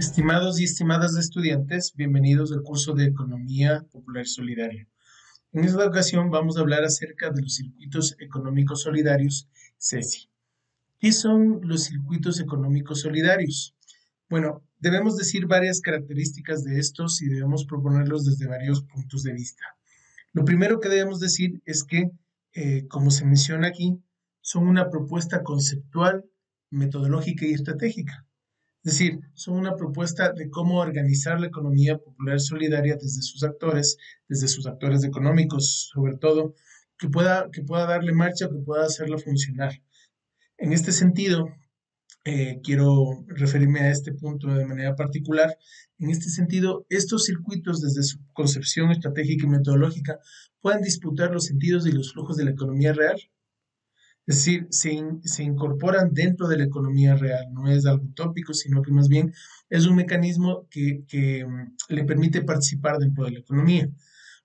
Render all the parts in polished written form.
Estimados y estimadas estudiantes, bienvenidos al curso de Economía Popular Solidaria. En esta ocasión vamos a hablar acerca de los circuitos económicos solidarios, CESI. ¿Qué son los circuitos económicos solidarios? Bueno, debemos decir varias características de estos y debemos proponerlos desde varios puntos de vista. Lo primero que debemos decir es que, como se menciona aquí, son una propuesta conceptual, metodológica y estratégica. Es decir, son una propuesta de cómo organizar la economía popular solidaria desde sus actores económicos, sobre todo, que pueda darle marcha o que pueda hacerla funcionar. En este sentido, quiero referirme a este punto de manera particular. En este sentido, estos circuitos, desde su concepción estratégica y metodológica, pueden disputar los sentidos y los flujos de la economía real. Es decir, se incorporan dentro de la economía real, no es algo utópico, sino que más bien es un mecanismo que le permite participar dentro de la economía.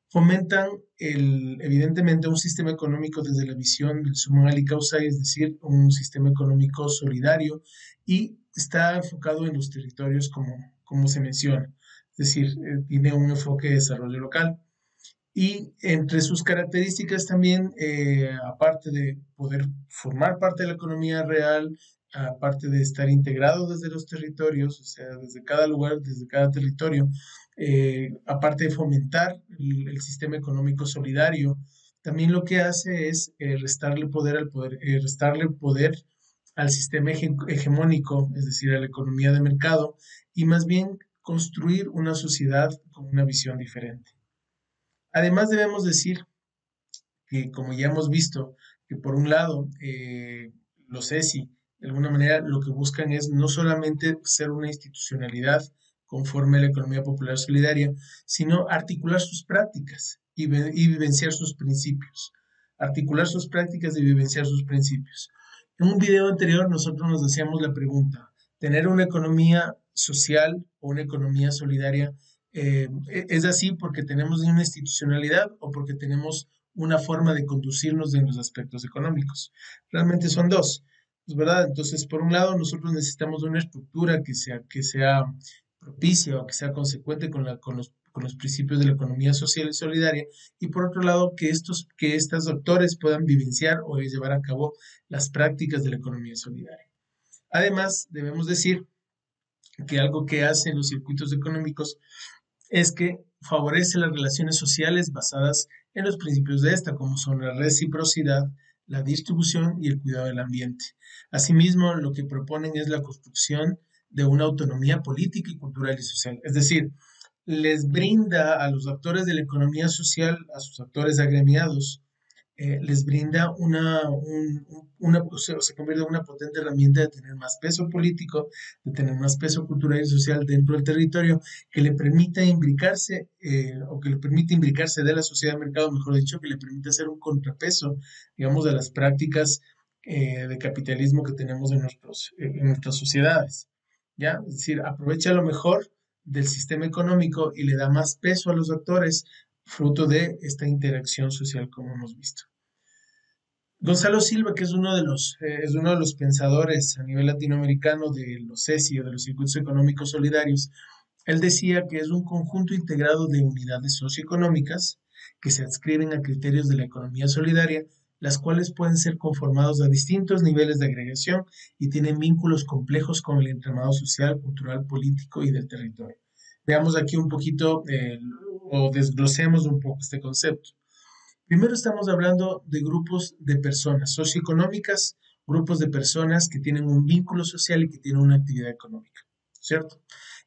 Fomentan evidentemente un sistema económico desde la visión del sumal y causa, es decir, un sistema económico solidario y está enfocado en los territorios como se menciona, es decir, tiene un enfoque de desarrollo local. Y entre sus características también, aparte de poder formar parte de la economía real, aparte de estar integrado desde los territorios, o sea, desde cada lugar, desde cada territorio, aparte de fomentar el sistema económico solidario, también lo que hace es restarle poder al sistema hegemónico, es decir, a la economía de mercado, y más bien construir una sociedad con una visión diferente. Además, debemos decir que, como ya hemos visto, que por un lado, los ESI, de alguna manera, lo que buscan es no solamente ser una institucionalidad conforme a la economía popular solidaria, sino articular sus prácticas y vivenciar sus principios. Articular sus prácticas y vivenciar sus principios. En un video anterior, nosotros nos hacíamos la pregunta: ¿tener una economía social o una economía solidaria es así porque tenemos una institucionalidad o porque tenemos una forma de conducirnos en los aspectos económicos? Realmente son dos, ¿es verdad? Entonces, por un lado, nosotros necesitamos una estructura que sea propicia o que sea consecuente con los principios de la economía social y solidaria, y por otro lado, que estos actores puedan vivenciar o llevar a cabo las prácticas de la economía solidaria. Además, debemos decir que algo que hacen los circuitos económicos es que favorece las relaciones sociales basadas en los principios de esta, como son la reciprocidad, la distribución y el cuidado del ambiente. Asimismo, lo que proponen es la construcción de una autonomía política y cultural y social. Es decir, les brinda a los actores de la economía social, a sus actores agremiados, les brinda se convierte en una potente herramienta de tener más peso político, de tener más peso cultural y social dentro del territorio, que le permita imbricarse, o que le permite imbricarse de la sociedad de mercado, mejor dicho, que le permite hacer un contrapeso, digamos, de las prácticas de capitalismo que tenemos en nuestras sociedades. ¿Ya? Es decir, aprovecha lo mejor del sistema económico y le da más peso a los actores, fruto de esta interacción social como hemos visto. Gonzalo Silva, que es uno de los pensadores a nivel latinoamericano de los CESI o de los circuitos económicos solidarios, él decía que es un conjunto integrado de unidades socioeconómicas que se adscriben a criterios de la economía solidaria, las cuales pueden ser conformados a distintos niveles de agregación y tienen vínculos complejos con el entramado social, cultural, político y del territorio. Veamos aquí un poquito, o desglosemos un poco este concepto. Primero estamos hablando de grupos de personas socioeconómicas, grupos de personas que tienen un vínculo social y que tienen una actividad económica, ¿cierto?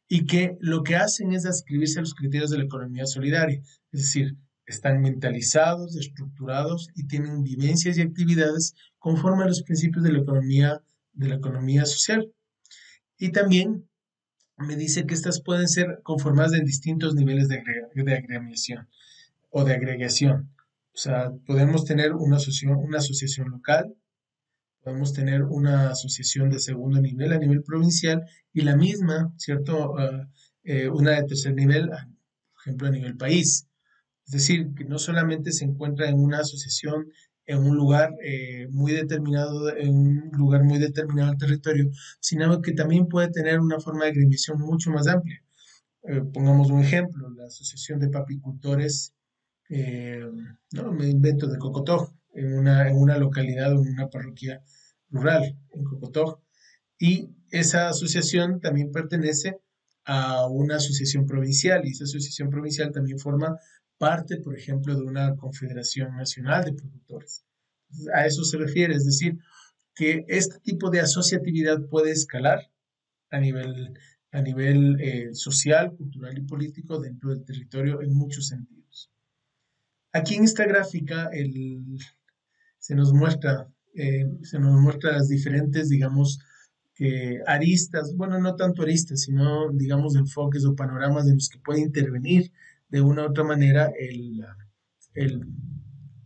Y que lo que hacen es adscribirse a los criterios de la economía solidaria, es decir, están mentalizados, estructurados y tienen vivencias y actividades conforme a los principios de la economía social. Y también me dice que estas pueden ser conformadas en distintos niveles de agremiación o de agregación. O sea, podemos tener una asociación local, podemos tener una asociación de segundo nivel a nivel provincial y la misma, ¿cierto? Una de tercer nivel, por ejemplo, a nivel país. Es decir, que no solamente se encuentra en una asociación en un lugar muy determinado, en un lugar muy determinado del territorio, sino que también puede tener una forma de agremiación mucho más amplia. Pongamos un ejemplo, la Asociación de Papicultores, eh, no me invento, de Cocotó, en una localidad o en una parroquia rural en Cocotó. Y esa asociación también pertenece a una asociación provincial y esa asociación provincial también forma parte, por ejemplo, de una confederación nacional de productores. A eso se refiere, es decir, que este tipo de asociatividad puede escalar a nivel, a nivel social, cultural y político dentro del territorio en muchos sentidos. Aquí en esta gráfica se nos muestra las diferentes, digamos, aristas, bueno, no tanto aristas, sino, digamos, enfoques o panoramas en los que puede intervenir de una u otra manera el-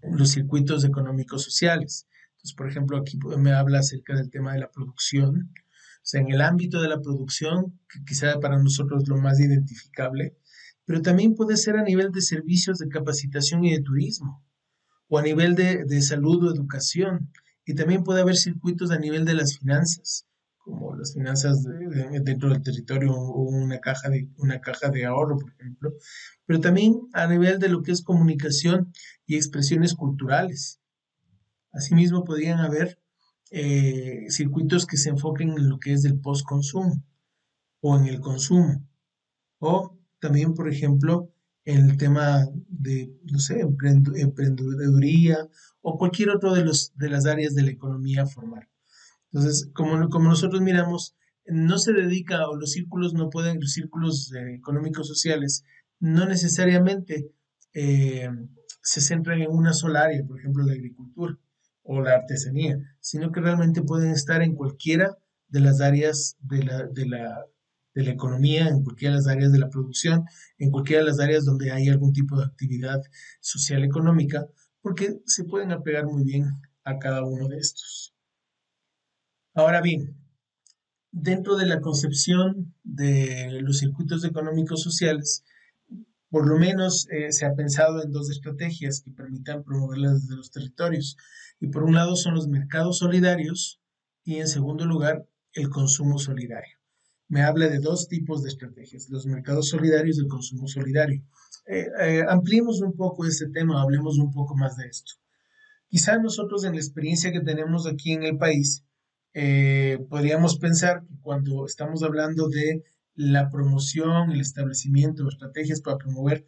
los circuitos económicos sociales. Entonces, por ejemplo, aquí me habla acerca del tema de la producción. O sea, en el ámbito de la producción, que quizá para nosotros lo más identificable, pero también puede ser a nivel de servicios de capacitación y de turismo o a nivel de salud o educación. Y también puede haber circuitos a nivel de las finanzas, como las finanzas dentro del territorio o una caja de ahorro, por ejemplo, pero también a nivel de lo que es comunicación y expresiones culturales. Asimismo, podrían haber circuitos que se enfoquen en lo que es el post-consumo o en el consumo. O también, por ejemplo, en el tema de, no sé, emprendeduría o cualquier otro de las áreas de la economía formal. Entonces, como nosotros miramos, no se dedica, o los círculos no pueden, los círculos económicos sociales, no necesariamente eh, se centran en una sola área, por ejemplo, la agricultura o la artesanía, sino que realmente pueden estar en cualquiera de las áreas de la economía, en cualquiera de las áreas de la producción, en cualquiera de las áreas donde hay algún tipo de actividad social económica, porque se pueden apegar muy bien a cada uno de estos. Ahora bien, dentro de la concepción de los circuitos económicos sociales, por lo menos se ha pensado en dos estrategias que permitan promoverlas desde los territorios. Y por un lado son los mercados solidarios y en segundo lugar el consumo solidario. Me habla de dos tipos de estrategias, los mercados solidarios y el consumo solidario. Ampliemos un poco este tema, hablemos un poco más de esto. Quizá nosotros en la experiencia que tenemos aquí en el país, podríamos pensar que cuando estamos hablando de la promoción, el establecimiento de estrategias para promover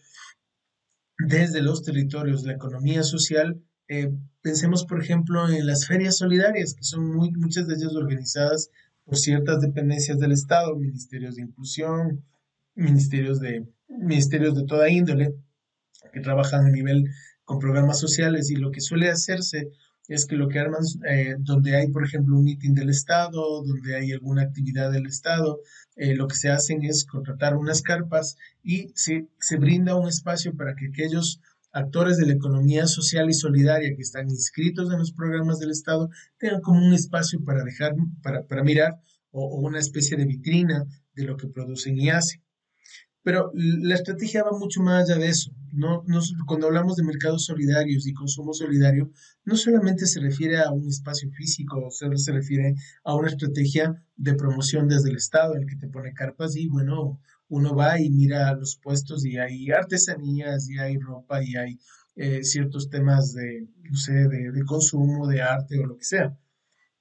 desde los territorios la economía social, pensemos, por ejemplo, en las ferias solidarias, que son muchas de ellas organizadas por ciertas dependencias del Estado, ministerios de inclusión, ministerios de toda índole, que trabajan a nivel con programas sociales y lo que suele hacerse es que lo que arman, donde hay, por ejemplo, un mitin del Estado, donde hay alguna actividad del Estado, lo que se hacen es contratar unas carpas y se brinda un espacio para que aquellos actores de la economía social y solidaria que están inscritos en los programas del Estado tengan como un espacio para dejar, para mirar o una especie de vitrina de lo que producen y hacen. Pero la estrategia va mucho más allá de eso. Cuando hablamos de mercados solidarios y consumo solidario, no solamente se refiere a un espacio físico, solo se refiere a una estrategia de promoción desde el Estado, en el que te pone carpas y bueno, uno va y mira los puestos y hay artesanías y hay ropa y hay ciertos temas de, no sé, de consumo, de arte o lo que sea.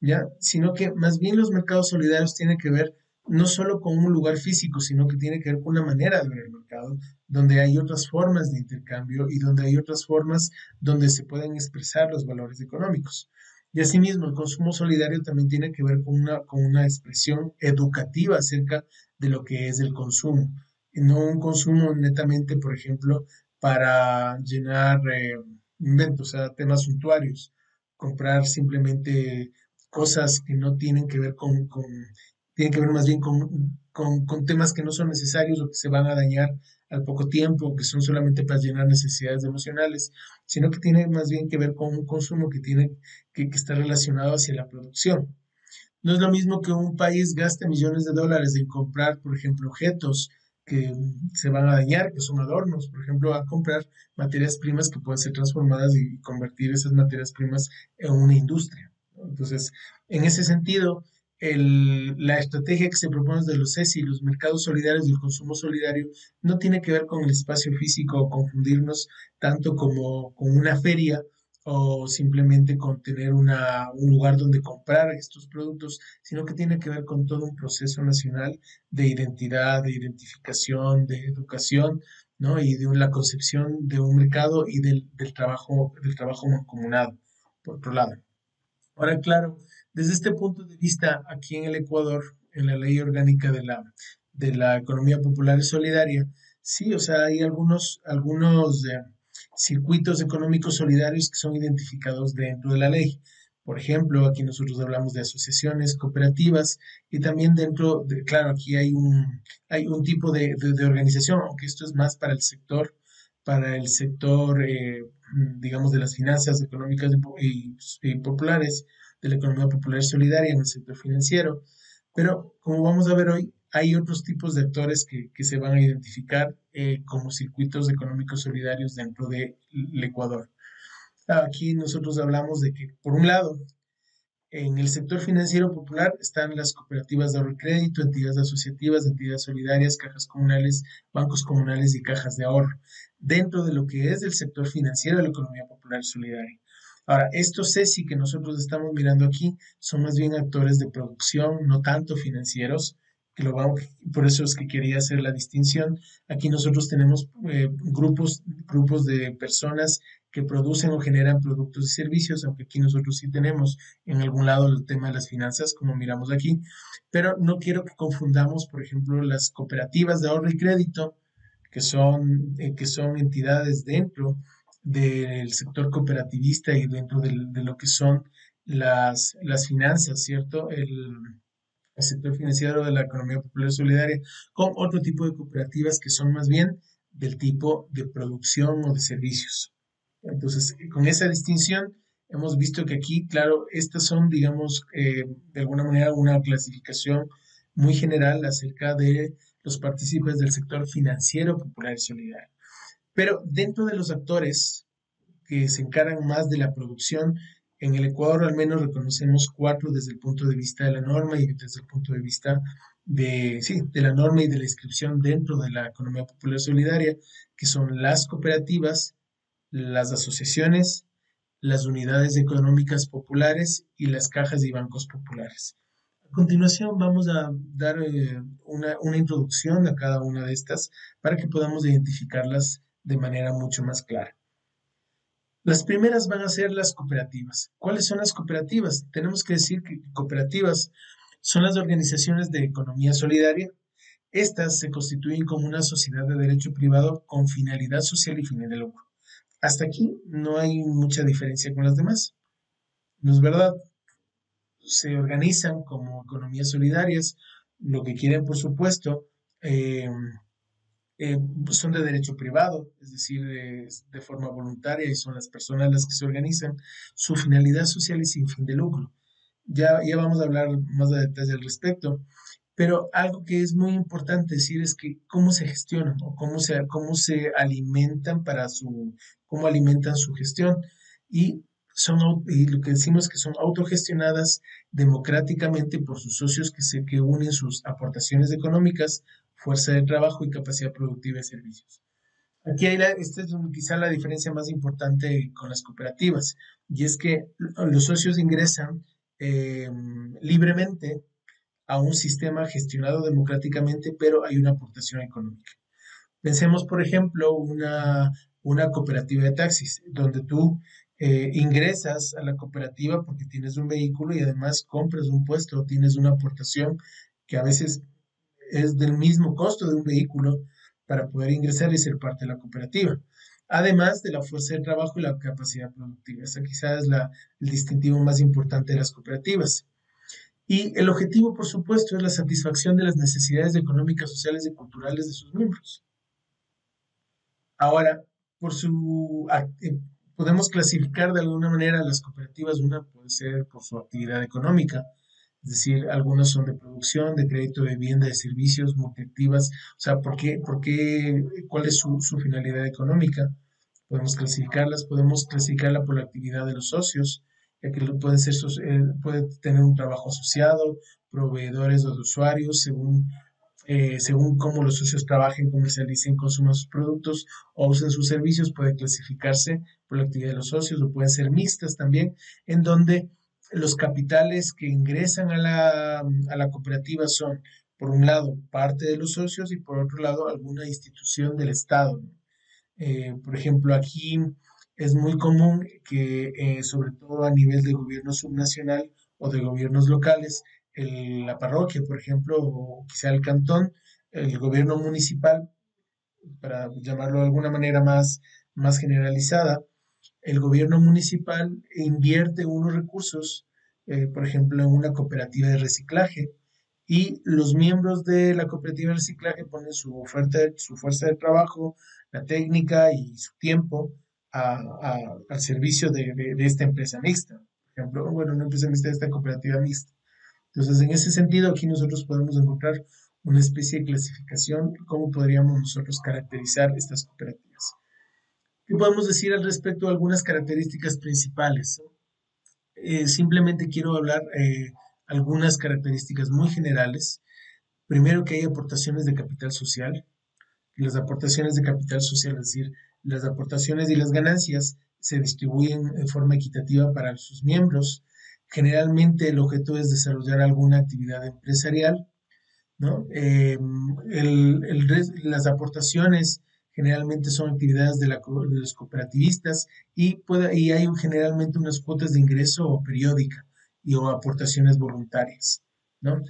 ¿Ya? Sino que más bien los mercados solidarios tienen que ver no solo con un lugar físico, sino que tiene que ver con una manera de ver el mercado, donde hay otras formas de intercambio y donde hay otras formas donde se pueden expresar los valores económicos. Y asimismo, el consumo solidario también tiene que ver con una expresión educativa acerca de lo que es el consumo, y no un consumo netamente, por ejemplo, para llenar inventos, o sea, temas suntuarios, comprar simplemente cosas que no tienen que ver tienen que ver más bien con temas que no son necesarios o que se van a dañar al poco tiempo, que son solamente para llenar necesidades emocionales, sino que tiene más bien que ver con un consumo que está relacionado hacia la producción. No es lo mismo que un país gaste millones de dólares en comprar, por ejemplo, objetos que se van a dañar, que son adornos, por ejemplo, a comprar materias primas que pueden ser transformadas y convertir esas materias primas en una industria, ¿no? Entonces, en ese sentido, la estrategia que se propone de los CESI, los mercados solidarios y el consumo solidario, no tiene que ver con el espacio físico o confundirnos tanto como con una feria o simplemente con tener un lugar donde comprar estos productos, sino que tiene que ver con todo un proceso nacional de identidad, de identificación, de educación, ¿no? Y de la concepción de un mercado y del trabajo mancomunado, por otro lado. Ahora, claro, desde este punto de vista, aquí en el Ecuador, en la ley orgánica de la economía popular y solidaria, sí, o sea, hay algunos circuitos económicos solidarios que son identificados dentro de la ley. Por ejemplo, aquí nosotros hablamos de asociaciones, cooperativas y también claro, aquí hay un tipo de organización, aunque esto es más para el sector, digamos, de las finanzas económicas y populares, de la economía popular solidaria en el sector financiero. Pero como vamos a ver hoy, hay otros tipos de actores que se van a identificar como circuitos económicos solidarios dentro del Ecuador. Aquí nosotros hablamos de que, por un lado, en el sector financiero popular están las cooperativas de ahorro y crédito, entidades asociativas, entidades solidarias, cajas comunales, bancos comunales y cajas de ahorro, dentro de lo que es el sector financiero de la economía popular y solidaria. Ahora, estos CESI que nosotros estamos mirando aquí son más bien actores de producción, no tanto financieros, por eso es que quería hacer la distinción. Aquí nosotros tenemos grupos de personas que producen o generan productos y servicios, aunque aquí nosotros sí tenemos en algún lado el tema de las finanzas, como miramos aquí, pero no quiero que confundamos, por ejemplo, las cooperativas de ahorro y crédito, que son entidades dentro del sector cooperativista y dentro de lo que son las finanzas, ¿cierto? El sector financiero de la economía popular solidaria, con otro tipo de cooperativas que son más bien del tipo de producción o de servicios. Entonces, con esa distinción, hemos visto que aquí, claro, estas son, digamos, de alguna manera una clasificación muy general acerca de los partícipes del sector financiero popular y solidario. Pero dentro de los actores que se encargan más de la producción, en el Ecuador al menos reconocemos cuatro desde el punto de vista de la norma y desde el punto de vista sí, de la norma y de la inscripción dentro de la economía popular solidaria, que son las cooperativas, las asociaciones, las unidades económicas populares y las cajas y bancos populares. A continuación vamos a dar una introducción a cada una de estas para que podamos identificarlas de manera mucho más clara. Las primeras van a ser las cooperativas. ¿Cuáles son las cooperativas? Tenemos que decir que cooperativas son las organizaciones de economía solidaria. Estas se constituyen como una sociedad de derecho privado con finalidad social y fin de lucro. Hasta aquí no hay mucha diferencia con las demás. ¿No es verdad? Se organizan como economías solidarias, lo que quieren, por supuesto, eh, eh, son de derecho privado, es decir, de forma voluntaria y son las personas las que se organizan. Su finalidad social es sin fin de lucro. Ya vamos a hablar más de detalles al respecto, pero algo que es muy importante decir es que cómo se gestionan o cómo se alimentan cómo alimentan su gestión. Y, y lo que decimos es que son autogestionadas democráticamente por sus socios que unen sus aportaciones económicas, fuerza de trabajo y capacidad productiva de servicios. Aquí esta es quizá la diferencia más importante con las cooperativas, y es que los socios ingresan eh, libremente a un sistema gestionado democráticamente, pero hay una aportación económica. Pensemos, por ejemplo, una cooperativa de taxis, donde tú ingresas a la cooperativa porque tienes un vehículo y además compras un puesto, tienes una aportación que a veces es del mismo costo de un vehículo para poder ingresar y ser parte de la cooperativa. Además de la fuerza de trabajo y la capacidad productiva. Esa quizás es el distintivo más importante de las cooperativas. Y el objetivo, por supuesto, es la satisfacción de las necesidades económicas, sociales y culturales de sus miembros. Ahora, podemos clasificar de alguna manera las cooperativas. Una puede ser por su actividad económica, Es decir, algunas son de producción, de crédito de vivienda, de servicios, multiactivas. O sea, ¿cuál es su finalidad económica? Podemos clasificarla por la actividad de los socios, ya que puede tener un trabajo asociado, proveedores o de usuarios, según cómo los socios trabajen, comercialicen, consuman sus productos o usen sus servicios, puede clasificarse por la actividad de los socios o pueden ser mixtas también, en donde los capitales que ingresan a la cooperativa son, por un lado, parte de los socios y por otro lado, alguna institución del Estado, ¿no? Por ejemplo, aquí es muy común que, sobre todo a nivel de gobierno subnacional o de gobiernos locales, la parroquia, por ejemplo, o quizá el cantón, el gobierno municipal, para llamarlo de alguna manera más generalizada, el gobierno municipal invierte unos recursos, por ejemplo, en una cooperativa de reciclaje, y los miembros de la cooperativa de reciclaje ponen su fuerza de trabajo, la técnica y su tiempo al servicio de esta empresa mixta. Por ejemplo, bueno, una empresa mixta de esta cooperativa mixta. Entonces, en ese sentido, aquí nosotros podemos encontrar una especie de clasificación, cómo podríamos nosotros caracterizar estas cooperativas. ¿Qué podemos decir al respecto de algunas características principales? Simplemente quiero hablar algunas características muy generales. Primero, que hay aportaciones de capital social. Las aportaciones de capital social, es decir, las aportaciones y las ganancias se distribuyen de forma equitativa para sus miembros. Generalmente el objeto es desarrollar alguna actividad empresarial, ¿no? Las aportaciones generalmente son actividades de los cooperativistas y hay generalmente unas cuotas de ingreso periódica o aportaciones voluntarias, ¿no?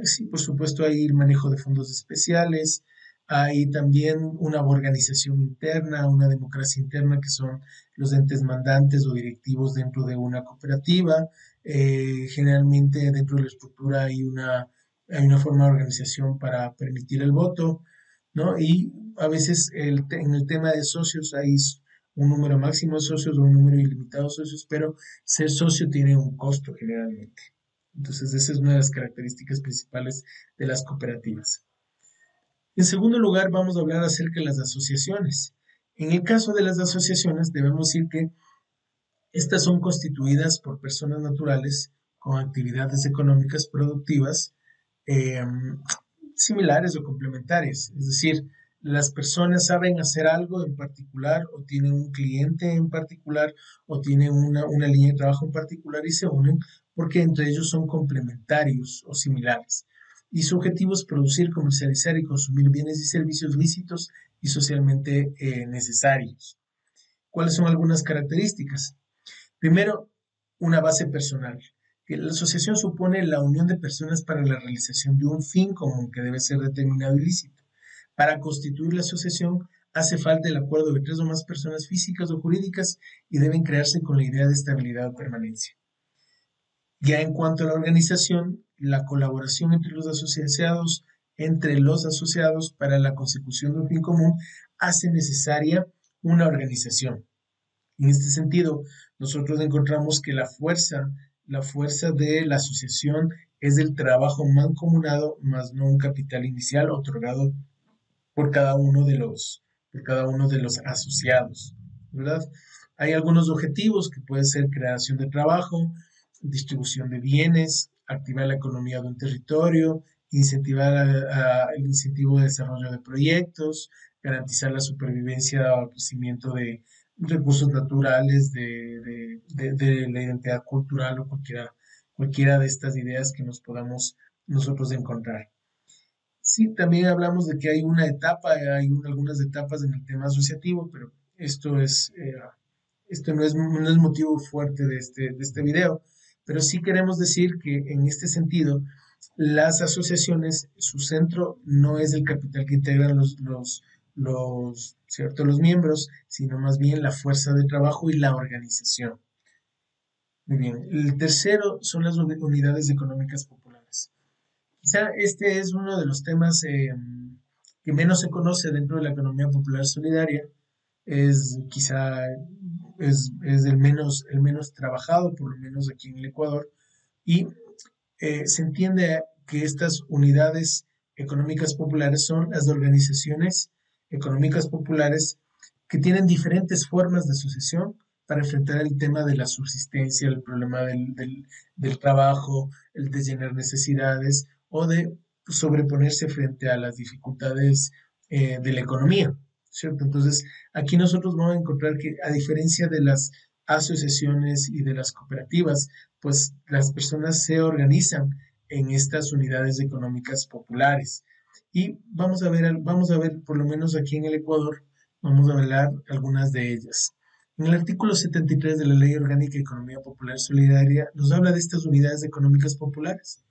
Sí, por supuesto, hay el manejo de fondos especiales, hay también una organización interna, una democracia interna, que son los entes mandantes o directivos dentro de una cooperativa. Generalmente dentro de la estructura hay una forma de organización para permitir el voto, ¿no? Y a veces en el tema de socios hay un número máximo de socios o un número ilimitado de socios, pero ser socio tiene un costo generalmente. Entonces, esa es una de las características principales de las cooperativas. En segundo lugar, vamos a hablar acerca de las asociaciones. En el caso de las asociaciones, debemos decir que estas son constituidas por personas naturales con actividades económicas productivas eh, similares o complementarias. Es decir, las personas saben hacer algo en particular o tienen un cliente en particular o tienen una línea de trabajo en particular y se unen porque entre ellos son complementarios o similares. Y su objetivo es producir, comercializar y consumir bienes y servicios lícitos y socialmente necesarios. ¿Cuáles son algunas características? Primero, una base personal. Que la asociación supone la unión de personas para la realización de un fin común que debe ser determinado y lícito. Para constituir la asociación hace falta el acuerdo de tres o más personas físicas o jurídicas y deben crearse con la idea de estabilidad o permanencia. Ya en cuanto a la organización, la colaboración entre los asociados para la consecución de un fin común hace necesaria una organización. En este sentido, nosotros encontramos que la fuerza de la asociación es el trabajo mancomunado, más no un capital inicial otorgado por cada uno de los asociados, ¿verdad? Hay algunos objetivos que pueden ser creación de trabajo, distribución de bienes, activar la economía de un territorio, incentivar el incentivo de desarrollo de proyectos, garantizar la supervivencia o crecimiento de recursos naturales, de la identidad cultural o cualquiera de estas ideas que nos podamos nosotros encontrar. Sí, también hablamos de que hay una etapa, algunas etapas en el tema asociativo, pero esto no es motivo fuerte de este video, pero sí queremos decir que en este sentido, las asociaciones, su centro no es el capital que integran los miembros, sino más bien la fuerza de trabajo y la organización. Muy bien. El tercero son las unidades económicas populares. Quizá este es uno de los temas que menos se conoce dentro de la economía popular solidaria. Quizá es el menos trabajado, por lo menos aquí en el Ecuador. Y Se entiende que estas unidades económicas populares son las organizaciones económicas populares que tienen diferentes formas de sucesión para enfrentar el tema de la subsistencia, el problema del trabajo, el de llenar necesidades o de sobreponerse frente a las dificultades de la economía, ¿cierto? Entonces, aquí nosotros vamos a encontrar que, a diferencia de las asociaciones y de las cooperativas, pues las personas se organizan en estas unidades económicas populares. Y vamos a ver, por lo menos aquí en el Ecuador, vamos a hablar algunas de ellas. En el artículo 73 de la Ley Orgánica de Economía Popular Solidaria nos habla de estas unidades económicas populares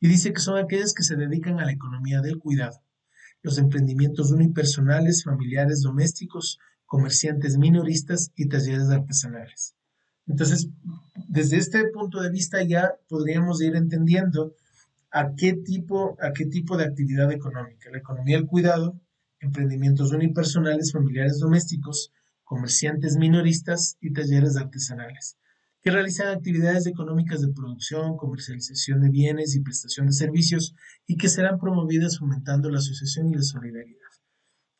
y dice que son aquellas que se dedican a la economía del cuidado, los emprendimientos unipersonales, familiares, domésticos, comerciantes minoristas y talleres artesanales. Entonces, desde este punto de vista ya podríamos ir entendiendo a qué tipo de actividad económica. La economía del cuidado, emprendimientos unipersonales, familiares, domésticos, comerciantes minoristas y talleres artesanales, que realizan actividades económicas de producción, comercialización de bienes y prestación de servicios y que serán promovidas fomentando la asociación y la solidaridad.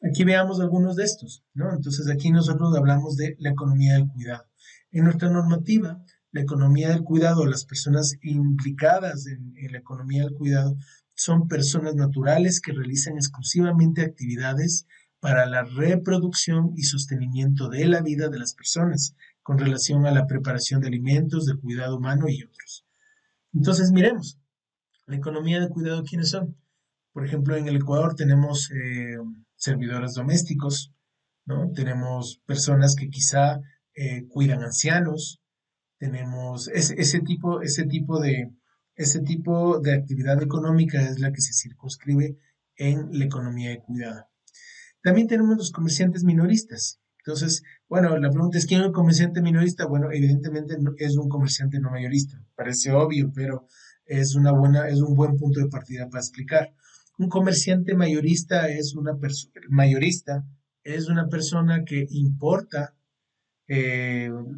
Aquí veamos algunos de estos, ¿no? Entonces aquí nosotros hablamos de la economía del cuidado. En nuestra normativa, la economía del cuidado, las personas implicadas en la economía del cuidado, son personas naturales que realizan exclusivamente actividades para la reproducción y sostenimiento de la vida de las personas, con relación a la preparación de alimentos, de cuidado humano y otros. Entonces, miremos, la economía de cuidado, ¿quiénes son? Por ejemplo, en el Ecuador tenemos servidores domésticos, ¿no? Tenemos personas que quizá cuidan ancianos, tenemos ese tipo de actividad económica es la que se circunscribe en la economía de cuidado. También tenemos los comerciantes minoristas. Entonces, bueno, la pregunta es, ¿quién es un comerciante minorista? Bueno, evidentemente es un comerciante no mayorista. Parece obvio, pero es un buen punto de partida para explicar. Un comerciante mayorista es una persona que importa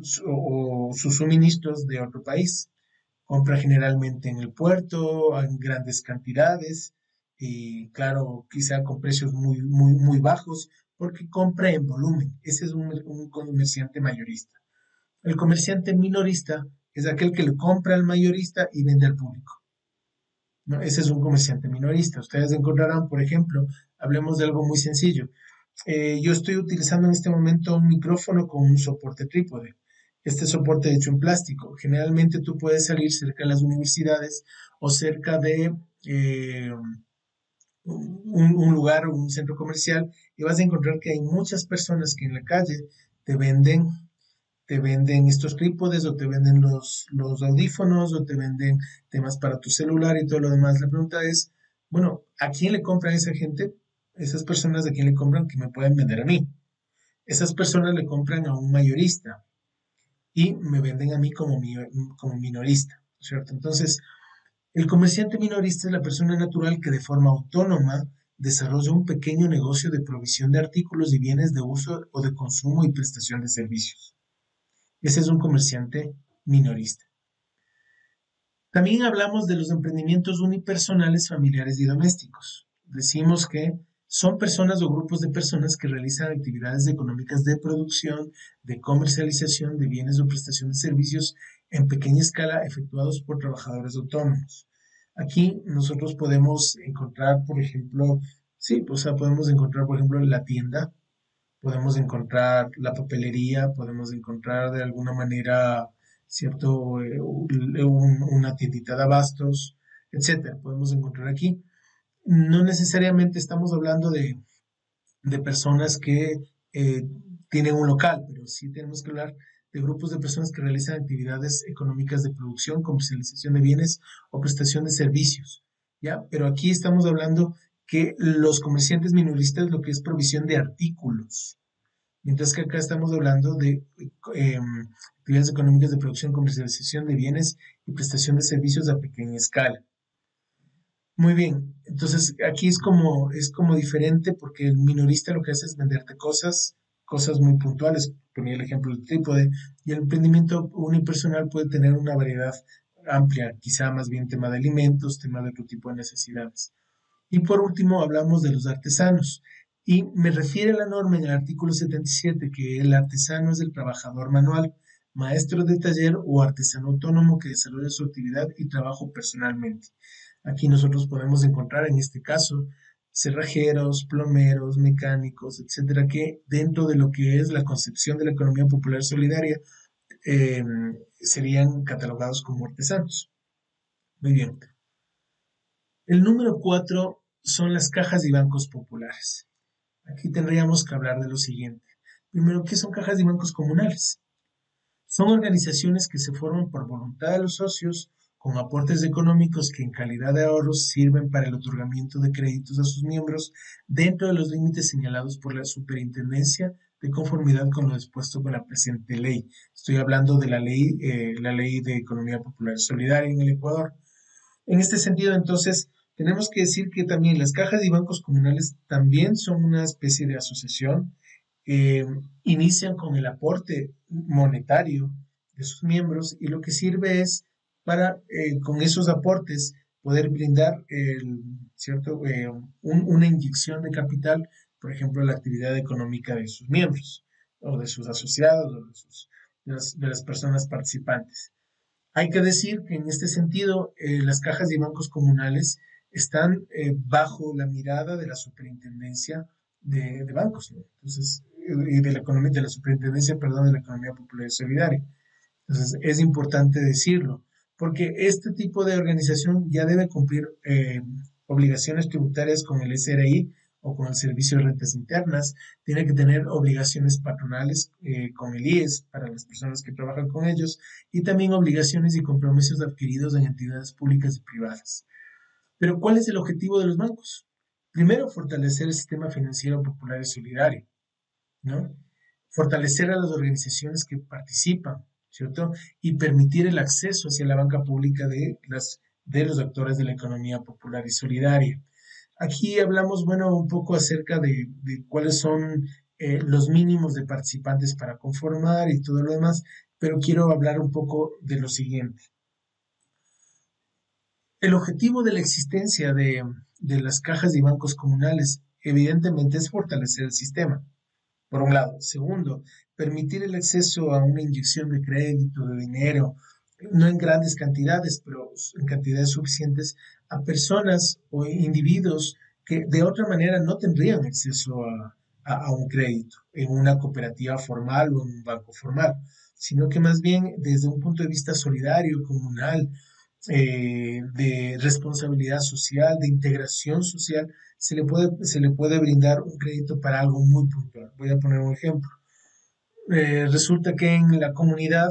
sus suministros de otro país. Compra generalmente en el puerto, en grandes cantidades y claro, quizá con precios muy bajos, porque compra en volumen. Ese es un comerciante mayorista. El comerciante minorista es aquel que le compra al mayorista y vende al público, ¿no? Ese es un comerciante minorista. Ustedes encontrarán, por ejemplo, hablemos de algo muy sencillo. Yo estoy utilizando en este momento un micrófono con un soporte trípode. Este soporte hecho en plástico. Generalmente tú puedes salir cerca de las universidades o cerca de un lugar o un centro comercial y vas a encontrar que hay muchas personas que en la calle te venden, te venden estos trípodes o te venden los audífonos o te venden temas para tu celular y todo lo demás. La pregunta es, bueno, ¿a quién le compran esa gente? Esas personas de quién le compran que me pueden vender a mí. Esas personas le compran a un mayorista y me venden a mí como minorista, ¿cierto? Entonces, el comerciante minorista es la persona natural que de forma autónoma desarrolla un pequeño negocio de provisión de artículos y bienes de uso o de consumo y prestación de servicios. Ese es un comerciante minorista. También hablamos de los emprendimientos unipersonales, familiares y domésticos. Decimos que son personas o grupos de personas que realizan actividades económicas de producción, de comercialización de bienes o prestación de servicios en pequeña escala efectuados por trabajadores autónomos. Aquí nosotros podemos encontrar, por ejemplo, sí, o sea, podemos encontrar, por ejemplo, la tienda, podemos encontrar la papelería, podemos encontrar de alguna manera, ¿cierto? Una tiendita de abastos, etcétera. Podemos encontrar aquí. No necesariamente estamos hablando de personas que eh, tienen un local, pero sí tenemos que hablar de grupos de personas que realizan actividades económicas de producción, comercialización de bienes o prestación de servicios, ¿ya? Pero aquí estamos hablando que los comerciantes minoristas lo que es provisión de artículos, mientras que acá estamos hablando de actividades económicas de producción, comercialización de bienes y prestación de servicios a pequeña escala. Muy bien, entonces aquí es como diferente porque el minorista lo que hace es venderte cosas muy puntuales, ponía el ejemplo del trípode, y el emprendimiento unipersonal puede tener una variedad amplia, quizá más bien tema de alimentos, tema de otro tipo de necesidades. Y por último, hablamos de los artesanos. Y me refiere a la norma en el artículo 77 que el artesano es el trabajador manual, maestro de taller o artesano autónomo que desarrolla su actividad y trabajo personalmente. Aquí nosotros podemos encontrar en este caso cerrajeros, plomeros, mecánicos, etcétera, que dentro de lo que es la concepción de la economía popular solidaria eh, serían catalogados como artesanos. Muy bien. El número 4 son las cajas y bancos populares. Aquí tendríamos que hablar de lo siguiente. Primero, ¿qué son cajas y bancos comunales? Son organizaciones que se forman por voluntad de los socios con aportes económicos que en calidad de ahorros sirven para el otorgamiento de créditos a sus miembros dentro de los límites señalados por la superintendencia de conformidad con lo dispuesto con la presente ley. Estoy hablando de la ley de economía popular solidaria en el Ecuador. En este sentido, entonces, tenemos que decir que también las cajas y bancos comunales también son una especie de asociación. eh, Inician con el aporte monetario de sus miembros y lo que sirve es para, con esos aportes, poder brindar ¿cierto? Una inyección de capital, por ejemplo, a la actividad económica de sus miembros o de sus asociados o de las personas participantes. Hay que decir que en este sentido las cajas y bancos comunales están bajo la mirada de la superintendencia de bancos, ¿no? Entonces, y de la economía, de la superintendencia, perdón, de la economía popular y solidaria. Entonces, es importante decirlo, porque este tipo de organización ya debe cumplir obligaciones tributarias con el SRI o con el Servicio de Rentas Internas, tiene que tener obligaciones patronales con el IES para las personas que trabajan con ellos y también obligaciones y compromisos adquiridos en entidades públicas y privadas. Pero ¿cuál es el objetivo de los bancos? Primero, fortalecer el sistema financiero popular y solidario, ¿no? Fortalecer a las organizaciones que participan, ¿cierto? Y permitir el acceso hacia la banca pública de los actores de la economía popular y solidaria. Aquí hablamos, bueno, un poco acerca de cuáles son los mínimos de participantes para conformar y todo lo demás, pero quiero hablar un poco de lo siguiente. El objetivo de la existencia de las cajas y bancos comunales, evidentemente, es fortalecer el sistema por un lado. Segundo, permitir el acceso a una inyección de crédito, de dinero, no en grandes cantidades, pero en cantidades suficientes a personas o individuos que de otra manera no tendrían acceso a un crédito en una cooperativa formal o en un banco formal, sino que más bien desde un punto de vista solidario, comunal, de responsabilidad social, de integración social, se le puede brindar un crédito para algo muy puntual. Voy a poner un ejemplo. Resulta que en la comunidad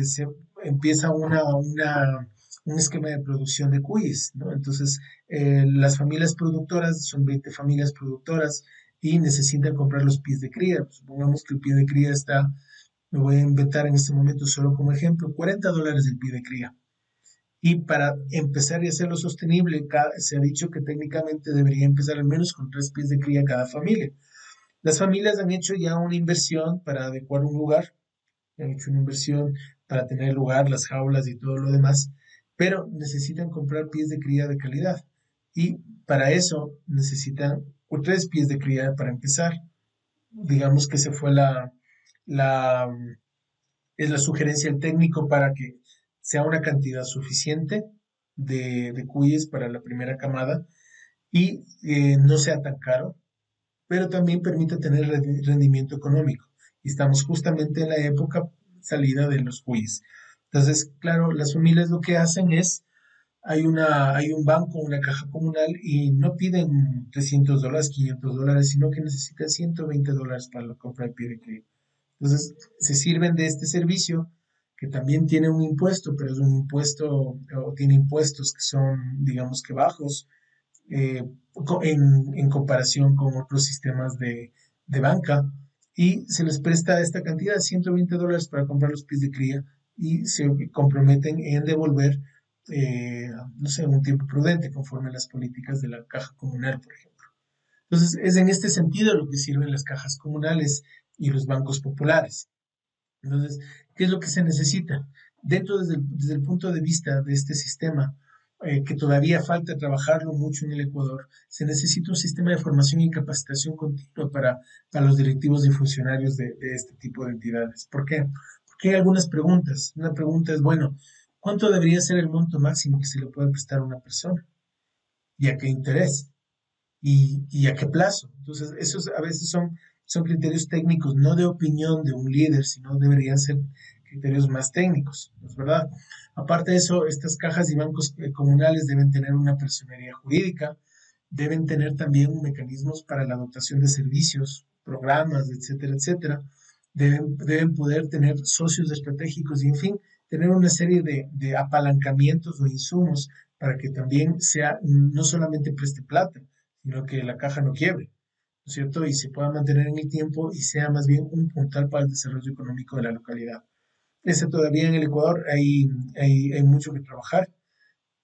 se empieza un esquema de producción de cuyes, ¿no? Entonces, las familias productoras, son 20 familias productoras y necesitan comprar los pies de cría. Supongamos que el pie de cría está, me voy a inventar en este momento solo como ejemplo, $40 el pie de cría. Y para empezar y hacerlo sostenible, se ha dicho que técnicamente debería empezar al menos con 3 pies de cría cada familia. Las familias han hecho ya una inversión para adecuar un lugar, han hecho una inversión para tener el lugar, las jaulas y todo lo demás, pero necesitan comprar pies de cría de calidad. Y para eso necesitan 3 pies de cría para empezar. Digamos que se fue la, es la sugerencia del técnico para que sea una cantidad suficiente de cuyes para la primera camada y no sea tan caro, pero también permite tener rendimiento económico. Y estamos justamente en la época salida de los cuyes. Entonces, claro, las familias lo que hacen es, hay un banco, una caja comunal y no piden $300, $500, sino que necesitan $120 para la compra de pie de cría. Entonces, se sirven de este servicio que también tiene un impuesto, pero es un impuesto, o tiene impuestos que son, digamos que bajos, eh, en comparación con otros sistemas de banca, y se les presta esta cantidad, $120 para comprar los pies de cría, y se comprometen en devolver, no sé, un tiempo prudente, conforme a las políticas de la caja comunal, por ejemplo. Entonces, es en este sentido lo que sirven las cajas comunales y los bancos populares. Entonces, ¿qué es lo que se necesita? desde el punto de vista de este sistema, que todavía falta trabajarlo mucho en el Ecuador, se necesita un sistema de formación y capacitación continua para los directivos y funcionarios de este tipo de entidades. ¿Por qué? Porque hay algunas preguntas. Una pregunta es, bueno, ¿cuánto debería ser el monto máximo que se le puede prestar a una persona? ¿Y a qué interés? ¿Y a qué plazo? Entonces, esos a veces son criterios técnicos, no de opinión de un líder, sino deberían ser criterios más técnicos, ¿no es verdad? Aparte de eso, estas cajas y bancos comunales deben tener una personería jurídica, deben tener también mecanismos para la dotación de servicios, programas, etcétera, etcétera. Deben poder tener socios estratégicos y, en fin, tener una serie de apalancamientos o insumos para que también sea, no solamente preste plata, sino que la caja no quiebre, ¿no es cierto? Y se pueda mantener en el tiempo y sea más bien un puntal para el desarrollo económico de la localidad. Ese todavía en el Ecuador hay mucho que trabajar,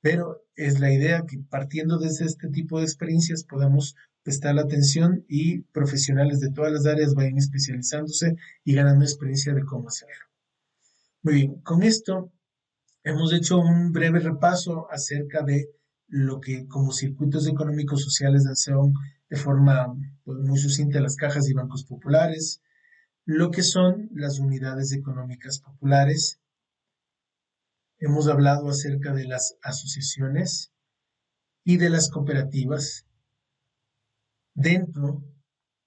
pero es la idea que partiendo desde este tipo de experiencias podamos prestar la atención y profesionales de todas las áreas vayan especializándose y ganando experiencia de cómo hacerlo. Muy bien, con esto hemos hecho un breve repaso acerca de lo que como circuitos económicos sociales son de forma pues, muy sucinta las cajas y bancos populares, lo que son las unidades económicas populares. Hemos hablado acerca de las asociaciones y de las cooperativas dentro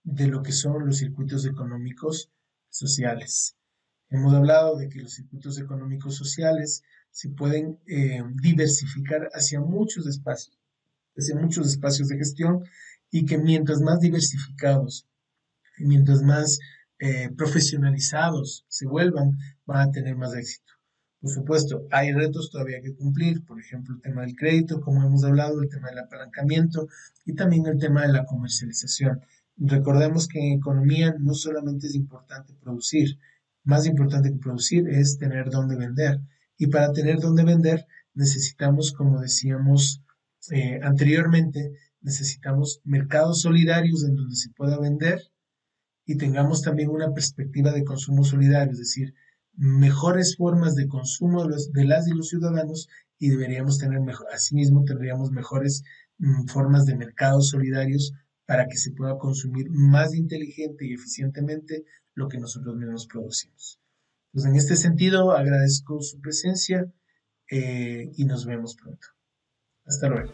de lo que son los circuitos económicos sociales. Hemos hablado de que los circuitos económicos sociales se pueden diversificar hacia muchos espacios de gestión y que mientras más diversificados y mientras más profesionalizados se vuelvan, van a tener más éxito. Por supuesto, hay retos todavía que cumplir, por ejemplo, el tema del crédito, como hemos hablado, el tema del apalancamiento y también el tema de la comercialización. Recordemos que en economía no solamente es importante producir, más importante que producir es tener dónde vender. Y para tener dónde vender necesitamos, como decíamos anteriormente, necesitamos mercados solidarios en donde se pueda vender y tengamos también una perspectiva de consumo solidario, es decir, mejores formas de consumo de las y los ciudadanos y deberíamos tener mejor, asimismo tendríamos mejores formas de mercados solidarios para que se pueda consumir más inteligente y eficientemente lo que nosotros mismos producimos. Pues en este sentido agradezco su presencia y nos vemos pronto. Hasta luego.